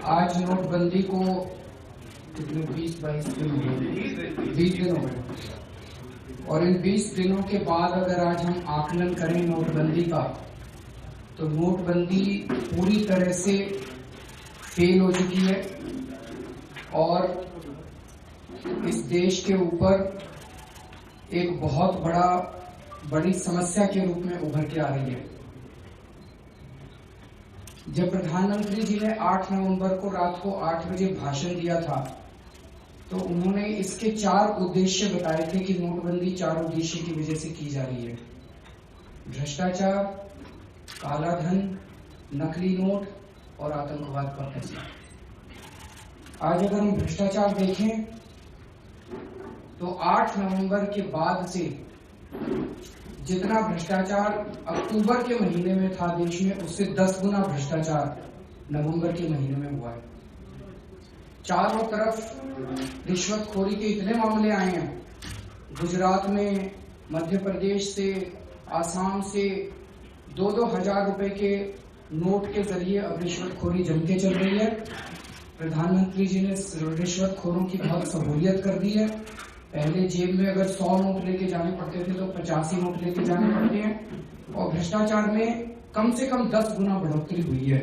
आज नोटबंदी को कितने 20-22 दिन हो गए, 20 दिन हो गए। और इन 20 दिनों के बाद अगर आज हम आकलन करें नोटबंदी का, तो नोटबंदी पूरी तरह से फेल हो चुकी है और इस देश के ऊपर एक बहुत बड़ी समस्या के रूप में उभर के आ रही है। जब प्रधानमंत्री जी ने 8 नवंबर को रात को 8 बजे भाषण दिया था, तो उन्होंने इसके 4 उद्देश्य बताए थे कि नोटबंदी 4 उद्देश्य की वजह से की जा रही है: भ्रष्टाचार, काला धन, नकली नोट और आतंकवाद का पैसा। आज अगर हम भ्रष्टाचार देखें तो 8 नवंबर के बाद से जितना भ्रष्टाचार अक्टूबर के महीने में था देश में, उससे 10 गुना भ्रष्टाचार नवंबर के महीने में हुआ है। चारों तरफ रिश्वतखोरी के इतने मामले आए हैं। गुजरात में, मध्य प्रदेश से, आसाम से 2-2 हजार रुपए के नोट के जरिए अब रिश्वतखोरी जम के चल रही है। प्रधानमंत्री जी ने रिश्वतखोरों की बहुत सहूलियत कर दी है। पहले जेब में अगर 100 नोट लेके जाने पड़ते थे तो 85 नोट लेके जाने पड़ते हैं। और भ्रष्टाचार में कम से कम 10 गुना बढ़ोतरी हुई है।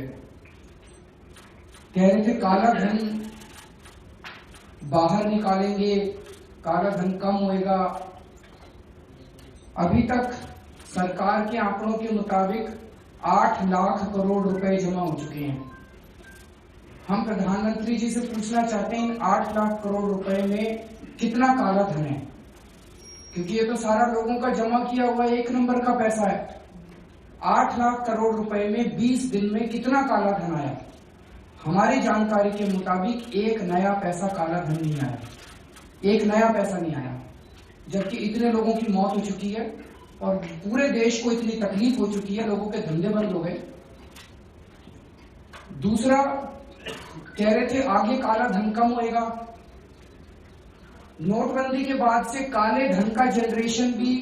कह रहे थे काला धन बाहर निकालेंगे, काला धन कम होएगा। अभी तक सरकार के आंकड़ों के मुताबिक 8 लाख करोड़ रुपए जमा हो चुके हैं। हम प्रधानमंत्री जी से पूछना चाहते हैं, इन 8 लाख करोड़ रुपए में कितना काला धन है? क्योंकि ये तो सारा लोगों का जमा किया हुआ एक नंबर का पैसा है। 8 लाख करोड़ रुपए में 20 दिन में कितना काला धन आया? हमारी जानकारी के मुताबिक एक नया पैसा काला धन नहीं आया, एक नया पैसा नहीं आया। जबकि इतने लोगों की मौत हो चुकी है और पूरे देश को इतनी तकलीफ हो चुकी है, लोगों के धंधे बंद हो गए। दूसरा, कह रहे थे आगे काला धन कम होएगा। नोटबंदी के बाद से काले धन का जनरेशन भी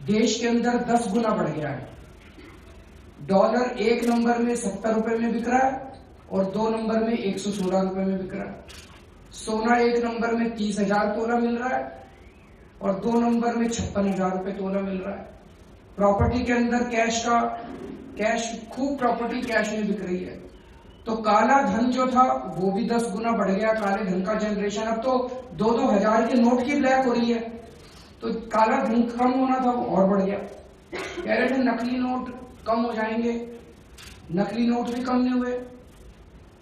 देश के अंदर 10 गुना बढ़ गया है। डॉलर 1 नंबर में 70 रुपए में बिक रहा है और 2 नंबर में 116 रुपए में बिक रहा है। सोना 1 नंबर में 30,000 तोला मिल रहा है और 2 नंबर में 56,000 रुपए तोला मिल रहा है। प्रॉपर्टी के अंदर खूब प्रॉपर्टी कैश में बिक रही है। तो काला धन जो था वो भी 10 गुना बढ़ गया। काले धन का जनरेशन अब तो 2-2 हजार के नोट की ब्लैक हो रही है। तो काला धन कम होना था वो और बढ़ गया। कह रहे थे नकली नोट कम हो जाएंगे, नकली नोट भी कम नहीं हुए।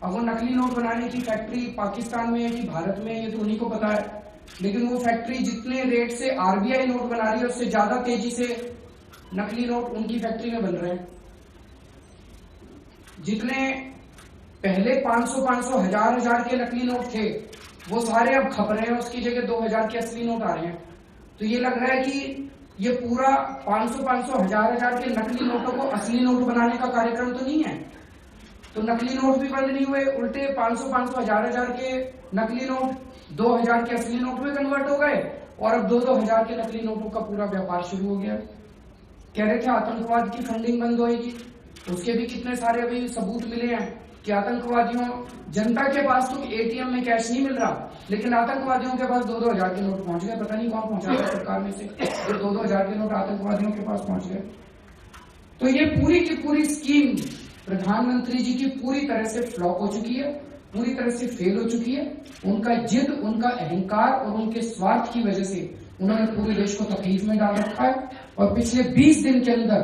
अब वो नकली नोट बनाने की फैक्ट्री पाकिस्तान में है कि भारत में है, ये तो उन्हीं को पता है। लेकिन वो फैक्ट्री जितने रेट से आरबीआई नोट बना रही है उससे ज्यादा तेजी से नकली नोट उनकी फैक्ट्री में बन रहे हैं। जितने पहले 500-500, 1000 के नकली नोट थे वो सारे अब खप रहे हैं, उसकी जगह 2000 के असली नोट आ रहे हैं। तो ये लग रहा है कि ये पूरा 500-500, 1000 के नकली नोटों को असली नोट बनाने का कार्यक्रम तो नहीं है। तो नकली नोट भी बंद नहीं हुए, उल्टे 500-500, 1000 के नकली नोट 2000 के असली नोट में कन्वर्ट हो गए और अब 2-2 हजार के नकली नोटों का पूरा व्यापार शुरू हो गया। कह रहे थे आतंकवाद की फंडिंग बंद होएगी, उसके भी कितने सारे अभी सबूत मिले हैं कि आतंकवादियों, जनता के पास तो एटीएम में कैश नहीं मिल रहा, लेकिन आतंकवादियों के पास 2-2 हजार के नोट पहुंच गए। पता नहीं कौन पहुंचा था सरकार में से, तो 2-2 हजार के नोट आतंकवादियों के पास पहुंच गए। तो ये पूरी की पूरी स्कीम प्रधानमंत्री जी की पूरी तरह से फ्लॉप हो चुकी है, पूरी तरह से फेल हो चुकी है। उनका जिद, उनका अहंकार और उनके स्वार्थ की वजह से उन्होंने पूरे देश को तकलीफ में डाल रखा है। और पिछले 20 दिन के अंदर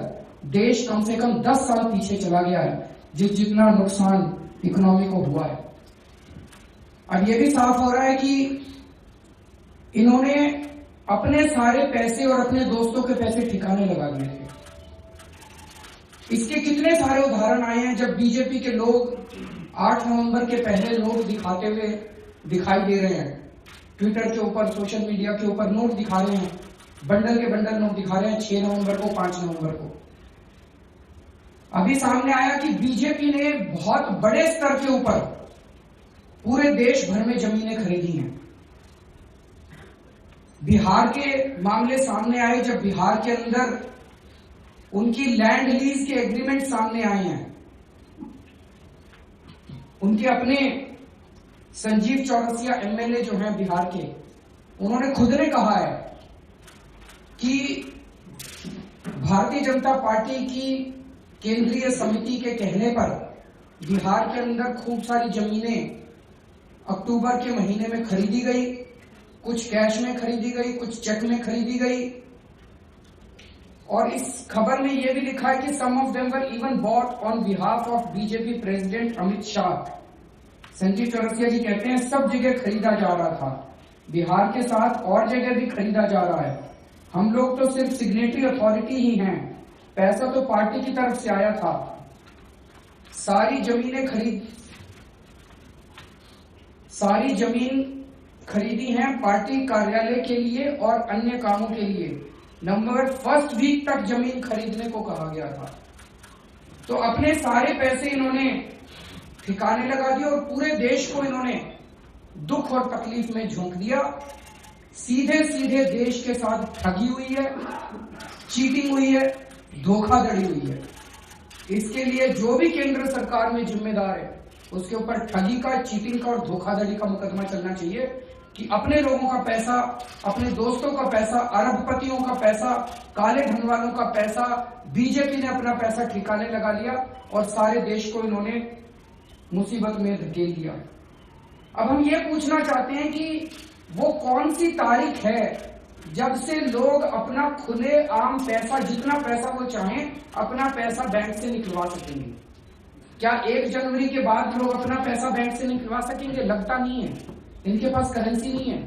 देश कम से कम 10 साल पीछे चला गया है, जितना नुकसान इकोनॉमी को हुआ है। अब ये भी साफ हो रहा है कि इन्होंने अपने सारे पैसे और अपने दोस्तों के पैसे ठिकाने लगा दिए थे। इसके कितने सारे उदाहरण आए हैं जब बीजेपी के लोग 8 नवंबर के पहले नोट दिखाते हुए दिखाई दे रहे हैं। ट्विटर के ऊपर, सोशल मीडिया के ऊपर नोट दिखा रहे हैं, बंडल के बंडल नोट दिखा रहे हैं 6 नवंबर को, 5 नवंबर को। अभी सामने आया कि बीजेपी ने बहुत बड़े स्तर के ऊपर पूरे देश भर में जमीनें खरीदी हैं। बिहार के मामले सामने आए जब बिहार के अंदर उनकी लैंड लीज के एग्रीमेंट सामने आए हैं। उनके अपने संजीव चौरसिया एमएलए जो हैं बिहार के, उन्होंने खुद ने कहा है कि भारतीय जनता पार्टी की केंद्रीय समिति के कहने पर बिहार के अंदर खूब सारी जमीनें अक्टूबर के महीने में खरीदी गई, कुछ कैश में खरीदी गई, कुछ चेक में खरीदी गई। और इस खबर में यह भी लिखा है कि some of them were even bought on behalf of BJP president Amit Shah. Sanjeev Chaurasia ji कहते हैं सब जगह खरीदा जा रहा था, बिहार के साथ और जगह भी खरीदा जा रहा है। हम लोग तो सिर्फ सिग्नेटरी अथॉरिटी ही हैं, पैसा तो पार्टी की तरफ से आया था। सारी जमीन खरीदी है पार्टी कार्यालय के लिए और अन्य कामों के लिए। नवंबर फर्स्ट वीक तक जमीन खरीदने को कहा गया था। तो अपने सारे पैसे इन्होंने ठिकाने लगा दिए और पूरे देश को इन्होंने दुख और तकलीफ में झोंक दिया। सीधे सीधे देश के साथ ठगी हुई है, चीटिंग हुई है, धोखाधड़ी हुई है। इसके लिए जो भी केंद्र सरकार में जिम्मेदार है उसके ऊपर ठगी का, चीटिंग का और धोखाधड़ी का मुकदमा चलना चाहिए कि अपने लोगों का पैसा, अपने दोस्तों का पैसा, अरबपतियों का पैसा, काले धन वालों का पैसा, बीजेपी ने अपना पैसा ठिकाने लगा लिया और सारे देश को इन्होंने मुसीबत में धकेल दिया। अब हम ये पूछना चाहते हैं कि वो कौन सी तारीख है जब से लोग अपना खुले आम पैसा, जितना पैसा वो चाहें, अपना पैसा बैंक से निकलवा सकेंगे? क्या 1 जनवरी के बाद लोग अपना पैसा बैंक से निकलवा सकेंगे? लगता नहीं है, इनके पास करेंसी नहीं है।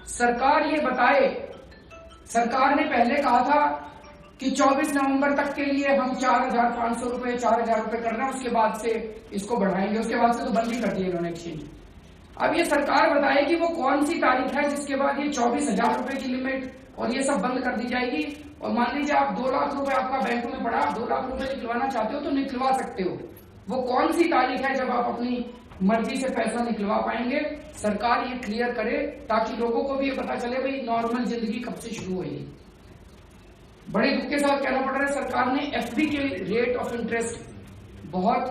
सरकार ये बताए, सरकार ने पहले कहा था कि 24 नवंबर तक के लिए हम 4,500 रुपए, 4,000 रुपए कर रहे हैं, उसके बाद से इसको बढ़ाएंगे। उसके बाद से तो बंद ही कर दिया इन्होंने एक्सचेंज। अब ये सरकार बताए कि वो कौन सी तारीख है जिसके बाद ये 24,000 रुपए की लिमिट और ये सब बंद कर दी जाएगी। और मान लीजिए आप 2 लाख रुपए आपका बैंक में पड़ा, 2 लाख रुपए निकलवाना चाहते हो तो निकलवा सकते हो। वो कौन सी तारीख है जब आप अपनी मर्जी से पैसा निकलवा पाएंगे? सरकार ये क्लियर करे ताकि लोगों को भी ये पता चले भाई नॉर्मल जिंदगी कब से शुरू हुई। बड़े दुख के साथ कहना पड़ रहा है, सरकार ने एफडी के रेट ऑफ इंटरेस्ट बहुत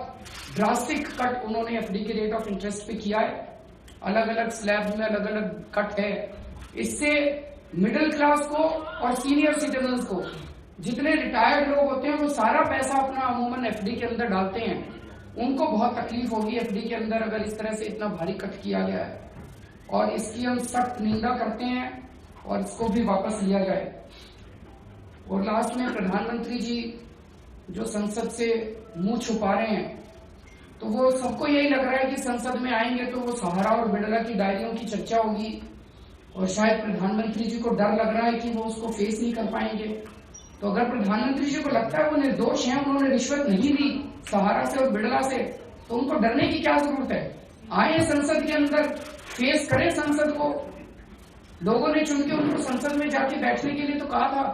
ड्रास्टिक कट उन्होंने एफडी के रेट ऑफ इंटरेस्ट पे किया है। अलग अलग स्लैब में अलग अलग कट है। इससे मिडिल क्लास को और सीनियर सिटीजन्स को, जितने रिटायर्ड लोग होते हैं वो सारा पैसा अपना अमूमन एफडी के अंदर डालते हैं, उनको बहुत तकलीफ होगी एफडी के अंदर अगर इस तरह से इतना भारी कट किया गया है। और इसकी हम सख्त निंदा करते हैं और इसको भी वापस लिया जाए। और लास्ट में प्रधानमंत्री जी जो संसद से मुंह छुपा रहे हैं, तो वो सबको यही लग रहा है कि संसद में आएंगे तो वो सहारा और बिड़ला की डायरियों की चर्चा होगी और शायद प्रधानमंत्री जी को डर लग रहा है कि वो उसको फेस नहीं कर पाएंगे। तो अगर प्रधानमंत्री जी को लगता है वो निर्दोष हैं, उन्होंने रिश्वत नहीं दी सहारा से और बिड़ला से, तो उनको डरने की क्या जरूरत है? आए संसद के अंदर, फेस करें संसद को। लोगों ने चुन के उनको संसद में जाके बैठने के लिए तो कहा था,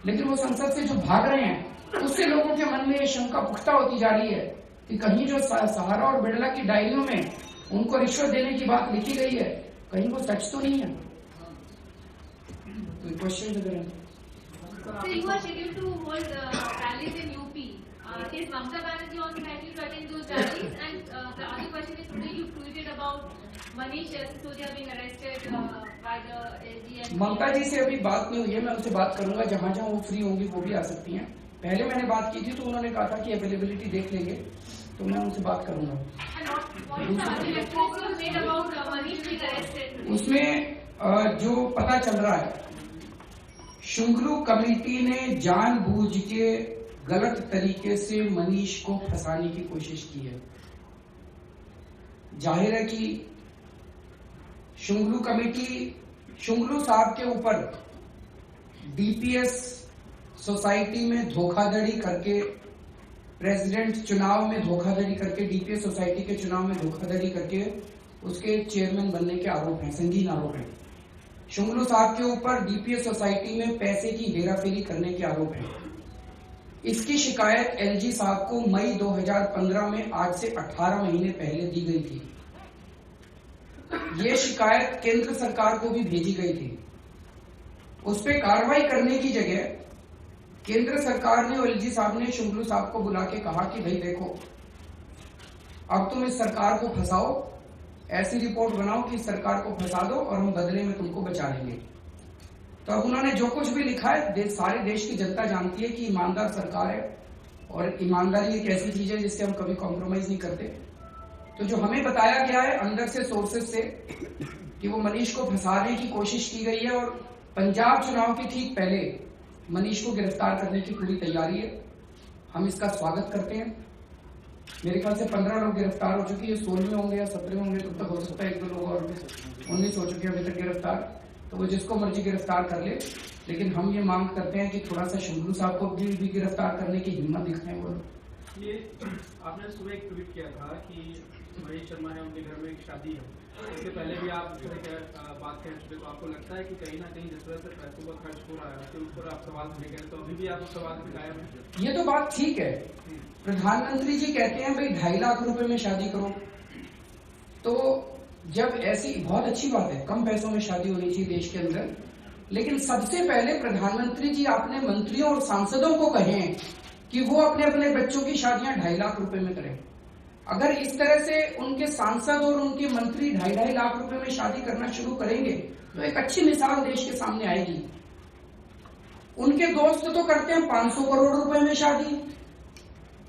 लेकिन वो संसद से जो भाग रहे हैं उससे लोगों के मन में शंका पुख्ता होती जा रही है कि कहीं जो सहारा और बिड़ला की डायरियों में उनको रिश्वत देने की बात लिखी गई है, कहीं वो सच तो नहीं है। तो क्वेश्चन अगर है So you are scheduled to hold rallies in UP. Is Mamata Banerjee also likely to attend those rallies? And the other question is, today you tweeted about Manish Sisodia being arrested by the LG. ममता जी से अभी बात नहीं हुई है, मैं उनसे बात करूंगा। जहां जहां वो फ्री होंगी वो भी आ सकती हैं। पहले मैंने बात की थी तो उन्होंने कहा था कि अवेलेबिलिटी देख लेंगे, तो मैं उनसे बात करूंगा। उसमें जो पता चल रहा है, शुंगलू कमेटी ने जानबूझ के गलत तरीके से मनीष को फंसाने की कोशिश की है। जाहिर है कि शुंगलू कमेटी शुंगलू साहब के ऊपर डीपीएस सोसाइटी में धोखाधड़ी करके, प्रेसिडेंट चुनाव में धोखाधड़ी करके, डीपीएस सोसाइटी के चुनाव में धोखाधड़ी करके उसके चेयरमैन बनने के आरोप हैं, संगीन आरोप हैं। शुंगलू साहब के ऊपर डीपीएस सोसाइटी में पैसे की हेराफेरी करने के आरोप है। इसकी शिकायत एलजी साहब को मई 2015 में, आज से 18 महीने पहले दी गई थी। यह शिकायत केंद्र सरकार को भी भेजी गई थी। उस पर कार्रवाई करने की जगह केंद्र सरकार ने और एलजी साहब ने शुंगलू साहब को बुला के कहा कि भाई देखो, अब तुम इस सरकार को फंसाओ, ऐसी रिपोर्ट बनाओ कि इस सरकार को फंसा दो और हम बदले में तुमको बचा लेंगे। तो अब उन्होंने जो कुछ भी लिखा है, सारे देश की जनता जानती है कि ईमानदार सरकार है, और ईमानदारी एक ऐसी चीज है जिससे हम कभी कॉम्प्रोमाइज नहीं करते। तो जो हमें बताया गया है अंदर से, सोर्सेज से, कि वो मनीष को फंसाने की कोशिश की गई है और पंजाब चुनाव के ठीक पहले मनीष को गिरफ्तार करने की पूरी तैयारी है। हम इसका स्वागत करते हैं। मेरे ख्याल से 15 लोग गिरफ्तार हो चुके हैं, 16 होंगे या 17 होंगे, तब तक हो सकता है 1-2 लोग और 19 हो चुके हैं अभी तक गिरफ्तार। तो वो जिसको मर्जी गिरफ्तार कर ले, लेकिन हम ये मांग करते हैं कि थोड़ा सा शंभू साहब को भी गिरफ्तार करने की हिम्मत दिखाएं। वो ये आपने सुबह एक ट्वीट किया था कि मनीष शर्मा है, उनके घर में एक शादी है, इससे पहले भी आप बात कह चुके, तो आपको लगता है कि कहीं ना कहीं जिस तरह से पैसों का खर्च हो रहा है उसके ऊपर आप सवाल उठे गए, तो अभी भी आप उस सवाल पे कायम हैं? ये तो बात ठीक है। प्रधानमंत्री जी कहते हैं भाई 2.5 लाख रुपए में शादी करो, तो जब ऐसी, बहुत अच्छी बात है, कम पैसों में शादी होनी चाहिए देश के अंदर, लेकिन सबसे पहले प्रधानमंत्री जी अपने मंत्रियों और सांसदों को कहें कि वो अपने अपने बच्चों की शादियां 2.5 लाख रुपए में करें। अगर इस तरह से उनके सांसद और उनके मंत्री 2.5 लाख रुपए में शादी करना शुरू करेंगे तो एक अच्छी मिसाल देश के सामने आएगी। उनके दोस्त तो करते हैं 500 करोड़ रुपए में शादी,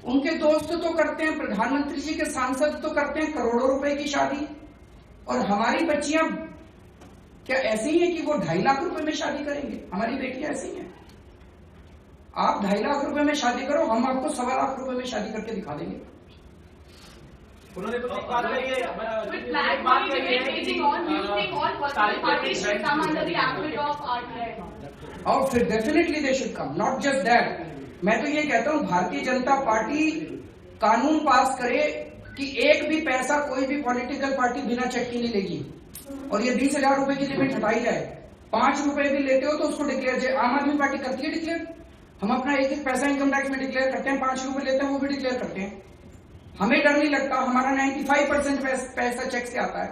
उनके दोस्त तो करते हैं, प्रधानमंत्री जी के सांसद तो करते हैं करोड़ों रुपए की शादी, और हमारी बच्चियां क्या ऐसी ही है कि वो 2.5 लाख रुपए में शादी करेंगे? हमारी बेटियां ऐसी हैं। आप 2.5 लाख रुपए में शादी करो, हम आपको 1.25 लाख रुपए में शादी करके दिखा देंगे। उन्होंने तो एक बात कही है, with black money debating on, you think all political parties should come under the ambit of RTI? और फिर definitely they should come, not just that. मैं तो ये कहता हूं भारतीय जनता पार्टी कानून पास करे कि एक भी पैसा कोई भी पॉलिटिकल पार्टी बिना चेक के नहीं लेगी, और ये 20,000 रुपए की लिमिट हटाई जाए। 5 रुपए भी लेते हो तो उसको डिक्लेयर जाए। आम आदमी पार्टी करती है डिक्लेयर, हम अपना एक पैसा इनकम टैक्स में डिक्लेयर करते हैं, 5 रुपए लेते हैं वो भी डिक्लेयर करते हैं। हमें डर नहीं लगता, हमारा 95% पैसा चेक से आता है,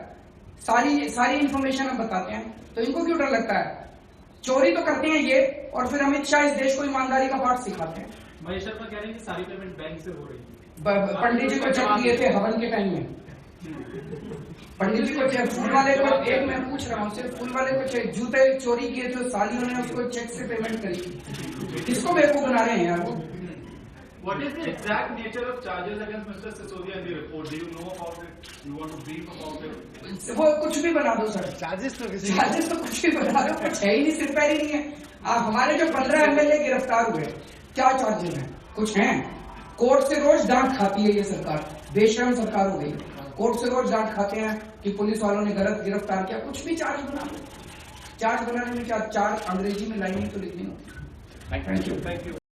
सारी इंफॉर्मेशन हम बताते हैं, तो इनको क्यों डर लगता है? चोरी तो करते हैं ये, और फिर अमित शाह इस देश को ईमानदारी का पाठ सिखाते हैं। महेश शर्मा कह रहे हैं कि सारी पेमेंट बैंक से हो रही है। पंडित जी को चेक दिए थे हवन के टाइम में, पंडित जी को चेक, फूल वाले को, एक मैं पूछ रहा हूँ सिर्फ, फूल वाले को चेक, जूते चोरी किए थे, सालियों ने उसको चेक से पेमेंट करी। किसको बेवकूफ बना रहे हैं यार वो? What is the exact nature of charges against Mr. Sisodia in the report? Do you know about it? You want to brief about it? वो कुछ भी बना दो सर, चार्जेस तो कुछ भी बना दो, कुछ है ही नहीं, सिर पैर ही नहीं है। आप हमारे जो 15 MLA गिरफ्तार हुए, क्या चार्जेस हैं? कुछ हैं? कोर्ट से रोज डांट खाती है ये सरकार, बेशरम सरकार हो गई। कोर्ट से रोज डांट खाते हैं कि पुलिस वालों ने गलत गिरफ्तार किया, कुछ भी चार्ज बना दो। चार्ज बनाने में क्या, चार्ज अंग्रेजी में लाइन तो लिखनी हो। Thank you.